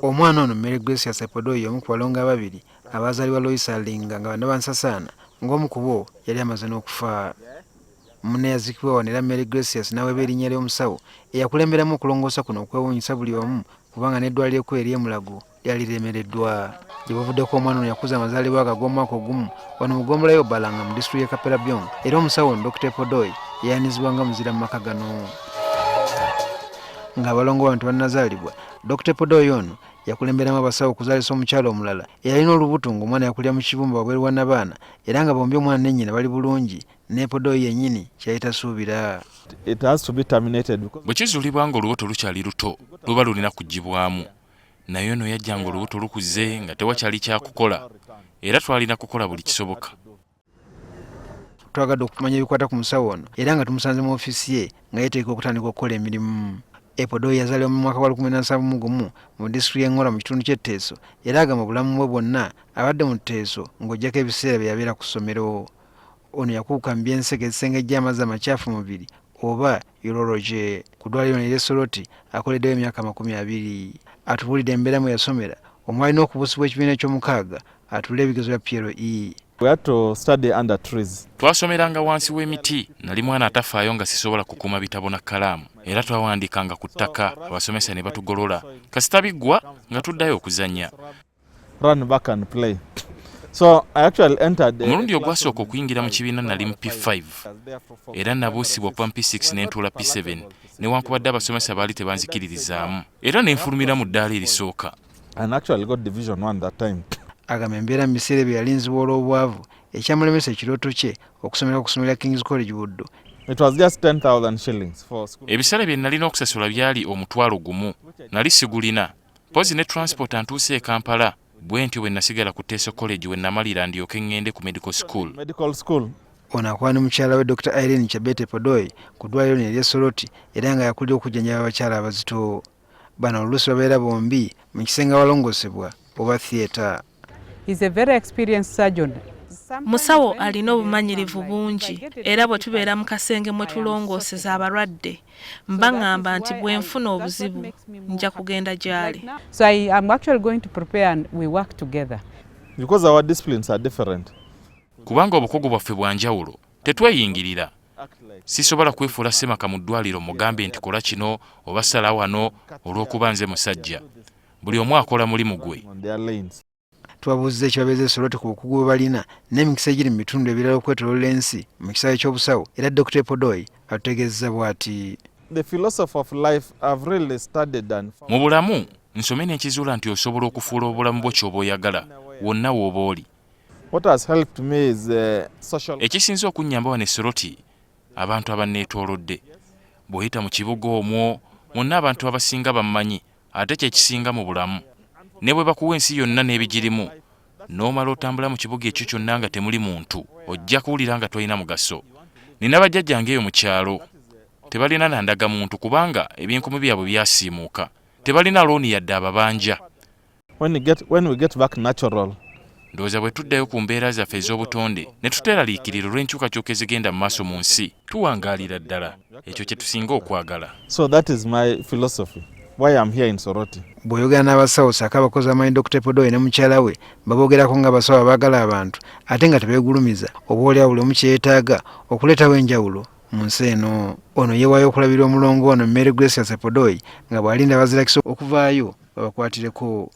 Omwana ono Mary Grace Epodoi omu ku balongo ababiri abazaalibwa Loisalinga nga bana bansasaana ng'omu ku bo yali amaze n'okufa. Munne yazikibwa wano era Mary Grace n'aweebwa erinnya ly'omusawo eyakulemberamu okulongoosa kuno okwewuunyisa buli omu kubanga n'eddwaliro ekkulu ery'e Mulago lyali liremereddwa. Gye bavuddeko omwana ono yakuza amazaalibwa ge ag'omwaka ogumu wano mu ggombolola y'Obalanga mu disitulikiti y'e Kaperabyong era omusawo ono Dr Epodoi yayanizibwa nga muzira mu maka gano. Ng'abalongo bano tebannazaalibwa, Dr Epodoi ono yakulemberamu abasawo okuzaalisa omukyala omulala eyalina olubuto ng'omwana yakulira mu kibumba wabweru wa Nabaana era nga bombi omwana ne nnyina bali bulungi ne Epodoi yennyini kyali tasuubira. Bwe kizuulibwa ng'olubuto lukyali luto luba lulina kuggyibwamu, naye ono yajja ng'olubuto lukuze nga tewakyali kyakukola era twalina kukola buli kisoboka. Twagadde okumanya ebikwata ku musawo ono era nga tumusanze mu ofiisi ye nga yeeteeka okutandika okukola emirimu. Epodoi yazaalibwa mu mwaka wa 1971 mu disitulikiti y'e Ngora mu kitundu ky'e Teso era agamba obulamu bwe bwonna abadde mu Teso ng'oggyako ebiseera bye yabeera ku ssomero. Ono yakuuka mu by'enseke ezisengejja amazzi amakyafu mu mubiri oba urology ku ddwaliro ery'e Soroti akoleddeyo emyaka 20. Atubuulidde embeera mwe yasomera omwali n'okubusibwa ekibiina ky'omukaaga atuule ebigezo bya PLE. Twasomeranga wansi w'emiti, nali mwana atafaayo nga sisobola kukuuma bitabo na kkalaamu era twawandiikanga ku ttaka abasomesa ne batugolola kasita biggwa nga tuddayo okuzannya. Omulundi ogwasooka okuyingira mu kibiina nali mu P5 era nabuusibwa okuva mu P6 ne ntuula P7 newankubadde abasomesa baali tebanzikiririzaamu era ne nfulumira mu ddaala erisooka. Agamba embeera mu biseera bye yalinzibwa olw'obwavu ekyamulemesa ekirooto kye okusomera ku ssomero lya King's College Buddo. Ebisale bye nalina okusasula byali omutwalo gumu, nali sigulina pozi ne transport antuuse e Kampala bwe ntyo bwe nasigala ku Teso College we namalira ndyoke ngende ku medical school. Ono akola ne mukyala we Dr Irene Chebet Epodoi ku ddwaliro ery'e Soroti era nga yakulira okujjanjaba abakyala abazito. Bano oluusi babeera bombi mu kisenge awalongoosebwa oba theatre. Musawo alina obumanyirivu bungi era bwe tubeera mu kasenge mwe tulongooseza abalwadde mba ngamba nti bwe nfuna obuzibu nja kugenda gy'ali. Kubanga obukugu bwaffe bwa njawulo tetweyingirira. Sisobola kwefuula Semaka mu ddwaliro mugambe nti kola kino oba sala wano olw'okuba nze musajja. Buli omu akola mulimu gwe. Twabuuzizza ekibabeeza Soroti ku bukugu bwe balina n'emikisa egiri mu bitundu ebirala okwetooloola ensi mu kisaawe ky'obusawo era Dr Epodoi atutegeezeza bw'ati. Mu bulamu nsome n'ekizuula nti osobola okufuula obulamu bwo ky'oba oyagala wonna w'oba oli. Ekisinze okunnyamba wano e Soroti abantu abanneetoolodde. Bw'oyita mu kibuga omwo mwonna abantu abasinga bammanyi ate kye kisinga mu bulamu. Ne bwe bakuwa ensi yonna n'ebigirimu n'omala otambula mu kibuga ekyo kyonna nga temuli muntu ojja kuwulira nga tolina mugaso. Nina bajjajjange eyo mu kyalo tebalina nandaga muntu kubanga ebyenkomo byabwe byasiimuuka. Tebalina looni yadde ababanja. Ndowooza bwe tuddayo ku mbeera zaffe ez'obutonde ne tuteeraliikirira olw'enkyukakyuka ezigenda mu maaso mu nsi tuwangaalira ddala ekyo kye tusinga okwagala. Bw'oyogera n'abasawo ssaako abakozi amanyi Dr Epodoi ne mukyala we baboogerako ng'abasawo abaagala abantu ate nga tebeegulumiza oboolyawo buli omu kye yeetaaga okuleetawo enjawulo mu nsi eno. Ono yeewaayo okulabira omulongo ono Mary Grace Epodoi nga bw'alinda abazirakisa okuvaayo babakwatireko.